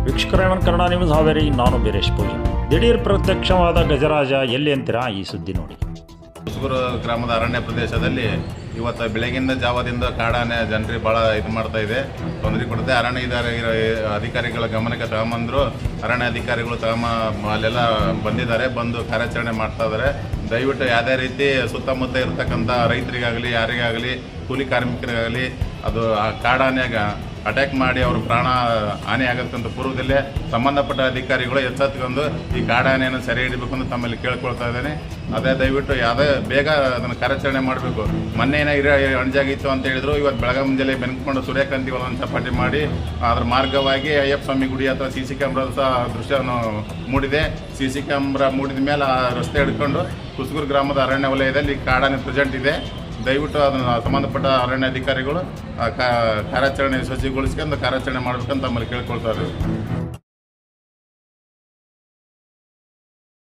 ವೀಕ್ಷಕರ ಕನ್ನಡ ನ್ಯೂಸ್ ಹಾವೇರಿ, ನಾನು ಬೀರೇಶ್ ಪೂಜಾ. ದಿಢೀರ್ ಪ್ರತ್ಯಕ್ಷವಾದ ಗಜರಾಜ ಎಲ್ಲಿ ಅಂತೀರಾ? ಈ ಸುದ್ದಿ ನೋಡಿ. ಹೊಸೂರು ಗ್ರಾಮದ ಅರಣ್ಯ ಪ್ರದೇಶದಲ್ಲಿ ಇವತ್ತು ಬೆಳಗಿನ ಜಾವದಿಂದ ಕಾಡಾನೆ ಜನರಿಗೆ ಭಾಳ ಇದು ಮಾಡ್ತಾ ಇದೆ, ತೊಂದರೆ ಕೊಡುತ್ತೆ. ಅರಣ್ಯ ಅಧಿಕಾರಿಗಳ ಗಮನಕ್ಕೆ ತಗೊಂಬಂದರು. ಅರಣ್ಯ ಅಧಿಕಾರಿಗಳು ಅಲ್ಲೆಲ್ಲ ಬಂದಿದ್ದಾರೆ, ಬಂದು ಕಾರ್ಯಾಚರಣೆ ಮಾಡ್ತಾ ಇದ್ದಾರೆ. ದಯವಿಟ್ಟು ಯಾವುದೇ ರೀತಿ ಸುತ್ತಮುತ್ತ ಇರತಕ್ಕಂಥ ರೈತರಿಗಾಗಲಿ, ಯಾರಿಗಾಗಲಿ, ಕೂಲಿ ಕಾರ್ಮಿಕರಿಗಾಗಲಿ ಅದು ಆ ಕಾಡಾನೆಯಾಗ ಅಟ್ಯಾಕ್ ಮಾಡಿ ಅವ್ರ ಪ್ರಾಣ ಹಾನಿ ಆಗೋದಕ್ಕಂತ ಪೂರ್ವದಲ್ಲೇ ಸಂಬಂಧಪಟ್ಟ ಅಧಿಕಾರಿಗಳು ಎಚ್ಚೆತ್ತುಕೊಂಡು ಈ ಕಾಡಾನೆಯನ್ನು ಸೆರೆ ಹಿಡಿಬೇಕು ಅಂತ ತಮ್ಮಲ್ಲಿ ಕೇಳ್ಕೊಳ್ತಾ ಇದ್ದೇನೆ. ಅದೇ ದಯವಿಟ್ಟು ಯಾವುದೇ ಬೇಗ ಅದನ್ನು ಕಾರ್ಯಾಚರಣೆ ಮಾಡಬೇಕು. ಮೊನ್ನೆ ಅಣಜಾಗಿತ್ತು ಅಂತ ಹೇಳಿದ್ರು, ಇವತ್ತು ಬೆಳಗ್ಗೆ ಮುಂಜಾನೆ ಬೆನ್ಕೊಂಡು ಸೂರ್ಯಕಾಂತಿ ಹೊಲವನ್ನು ಚಪಾಟಿ ಮಾಡಿ ಅದರ ಮಾರ್ಗವಾಗಿ ಅಯ್ಯಪ್ಪ ಸ್ವಾಮಿ ಗುಡಿ ಅಥವಾ CC ಕ್ಯಾಮ್ರಾದ ಸಹ ದೃಶ್ಯವನ್ನು ಮೂಡಿದೆ. CC ಕ್ಯಾಮ್ರಾ ಮೂಡಿದ ಮೇಲೆ ಆ ರಸ್ತೆ ಹಿಡ್ಕೊಂಡು ಹೊಸೂರು ಗ್ರಾಮದ ಅರಣ್ಯ ವಲಯದಲ್ಲಿ ಕಾಡಾನೆ ಪ್ರೆಸೆಂಟ್ ಇದೆ. ದಯವಿಟ್ಟು ಅದನ್ನು ಸಂಬಂಧಪಟ್ಟ ಅರಣ್ಯ ಅಧಿಕಾರಿಗಳು ಕಾರ್ಯಾಚರಣೆ ಯಶಸ್ವಿಗೊಳಿಸ್ಕೊಂಡು ಕಾರ್ಯಾಚರಣೆ ಮಾಡಬೇಕಂತ ತಮ್ಮಲ್ಲಿ ಕೇಳ್ಕೊಳ್ತಾರೆ.